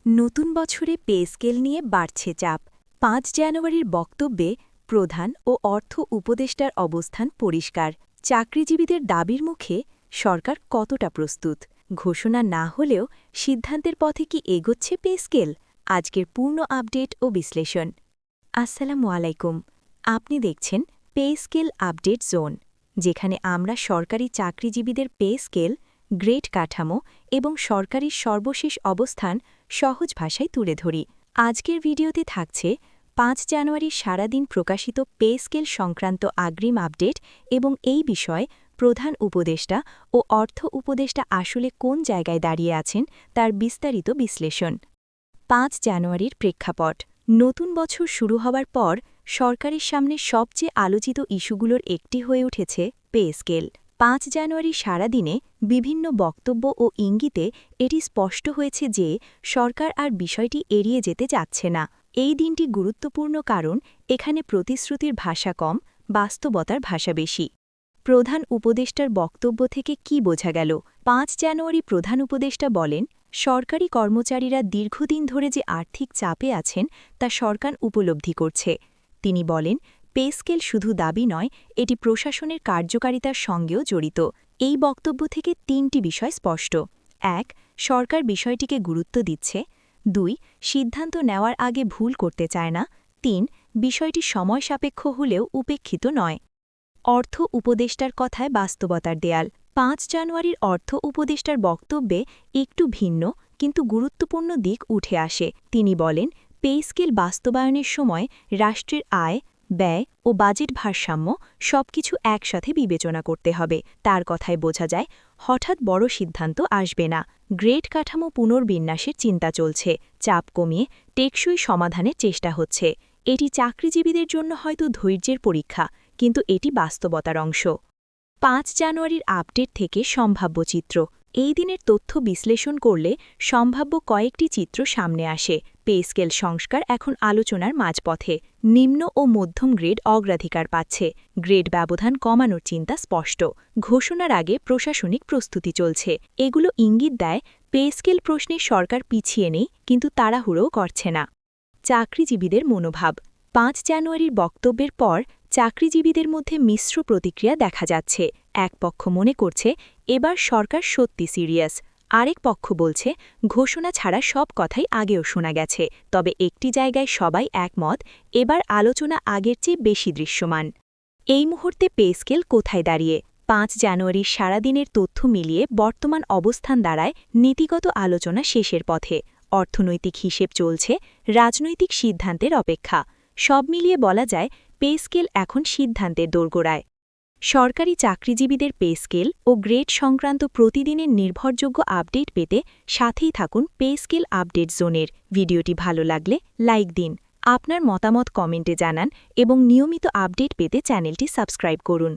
নতুন বছরে pay scale নিয়ে বাড়ছে চাপ। ৫ জানুয়ারির বক্তব্যে প্রধান ও অর্থ উপদেষ্টার অবস্থান পরিষ্কার। চাকরিজীবীদের দাবির মুখে সরকার কতটা প্রস্তুত? ঘোষণা না হলেও সিদ্ধান্তের পথে কি এগোচ্ছে পে স্কেল? আজকের পূর্ণ আপডেট ও বিশ্লেষণ। আসসালামু আলাইকুম। আপনি দেখছেন পে স্কেল আপডেট জোন, যেখানে আমরা সরকারি চাকরিজীবীদের পে স্কেল, গ্রেড কাঠামো এবং সরকারি সর্বশেষ অবস্থান সহজ ভাষায় তুলে ধরি। আজকের ভিডিওতে থাকছে ৫ জানুয়ারি সারাদিন প্রকাশিত পে স্কেল সংক্রান্ত আগ্রিম আপডেট এবং এই বিষয়ে প্রধান উপদেষ্টা ও অর্থ উপদেষ্টা আসলে কোন জায়গায় দাঁড়িয়ে আছেন তার বিস্তারিত বিশ্লেষণ। ৫ জানুয়ারির প্রেক্ষাপট। নতুন বছর শুরু হওয়ার পর সরকারের সামনে সবচেয়ে আলোচিত ইস্যুগুলোর একটি হয়ে উঠেছে পে স্কেল। ৫ জানুয়ারি সারাদিনে বিভিন্ন বক্তব্য ও ইঙ্গিতে এটি স্পষ্ট হয়েছে যে সরকার আর বিষয়টি এড়িয়ে যেতে চাচ্ছে না। এই দিনটি গুরুত্বপূর্ণ কারণ এখানে প্রতিশ্রুতির ভাষা কম, বাস্তবতার ভাষা বেশি। প্রধান উপদেষ্টার বক্তব্য থেকে কি বোঝা গেল? ৫ জানুয়ারি প্রধান উপদেষ্টা বলেন, সরকারি কর্মচারীরা দীর্ঘদিন ধরে যে আর্থিক চাপে আছেন তা সরকার উপলব্ধি করছে। তিনি বলেন, পে স্কেল শুধু দাবি নয়, এটি প্রশাসনের কার্যকারিতার সঙ্গেও জড়িত। এই বক্তব্য থেকে ৩টি বিষয় স্পষ্ট। ১. সরকার বিষয়টিকে গুরুত্ব দিচ্ছে। ২. সিদ্ধান্ত নেওয়ার আগে ভুল করতে চায় না। ৩. বিষয়টি সময় সাপেক্ষ হলেও উপেক্ষিত নয়। অর্থ উপদেষ্টার কথায় বাস্তবতার দেয়াল। ৫ জানুয়ারির অর্থ উপদেষ্টার বক্তব্যে একটু ভিন্ন কিন্তু গুরুত্বপূর্ণ দিক উঠে আসে। তিনি বলেন, পে স্কেল বাস্তবায়নের সময় রাষ্ট্রের আয়, ব্যয় ও বাজেট ভারসাম্য সবকিছু একসাথে বিবেচনা করতে হবে। তার কথায় বোঝা যায়, হঠাৎ বড় সিদ্ধান্ত আসবে না। গ্রেড কাঠামো পুনর্বিন্যাসের চিন্তা চলছে, চাপ কমিয়ে টেকসই সমাধানের চেষ্টা হচ্ছে। এটি চাকরিজীবীদের জন্য হয়তো ধৈর্যের পরীক্ষা, কিন্তু এটি বাস্তবতার অংশ। ৫ জানুয়ারির আপডেট থেকে সম্ভাব্য চিত্র। এই দিনের তথ্য বিশ্লেষণ করলে সম্ভাব্য কয়েকটি চিত্র সামনে আসে। পে স্কেল সংস্কার এখন আলোচনার মাঝপথে। নিম্ন ও মধ্যম গ্রেড অগ্রাধিকার পাচ্ছে। গ্রেড ব্যবধান কমানোর চিন্তা স্পষ্ট। ঘোষণার আগে প্রশাসনিক প্রস্তুতি চলছে। এগুলো ইঙ্গিত দেয়, পে স্কেল প্রশ্নে সরকার পিছিয়ে নেই, কিন্তু তাড়াহুড়োও করছে না। চাকরিজীবীদের মনোভাব। ৫ জানুয়ারির বক্তব্যের পর চাকরিজীবীদের মধ্যে মিশ্র প্রতিক্রিয়া দেখা যাচ্ছে। এক পক্ষ মনে করছে, এবার সরকার সত্যি সিরিয়াস। আরেক পক্ষ বলছে, ঘোষণা ছাড়া সব কথাই আগেও শোনা গেছে। তবে একটি জায়গায় সবাই একমত, এবার আলোচনা আগের চেয়ে বেশি দৃশ্যমান। এই মুহূর্তে পে স্কেল কোথায় দাঁড়িয়ে? ৫ জানুয়ারির সারাদিনের তথ্য মিলিয়ে বর্তমান অবস্থান দাঁড়ায় নীতিগত আলোচনা শেষের পথে। অর্থনৈতিক হিসেব চলছে, রাজনৈতিক সিদ্ধান্তের অপেক্ষা। সব মিলিয়ে বলা যায়, পে স্কেল এখন সিদ্ধান্তের দোরগোড়ায়। সরকারি চাকরিজীবীদের পে স্কেল ও গ্রেড সংক্রান্ত প্রতিদিনের নির্ভরযোগ্য আপডেট পেতে সাথেই থাকুন পে স্কেল আপডেট জোনের। ভিডিওটি ভালো লাগলে লাইক দিন, আপনার মতামত কমেন্টে জানান এবং নিয়মিত আপডেট পেতে চ্যানেলটি সাবস্ক্রাইব করুন।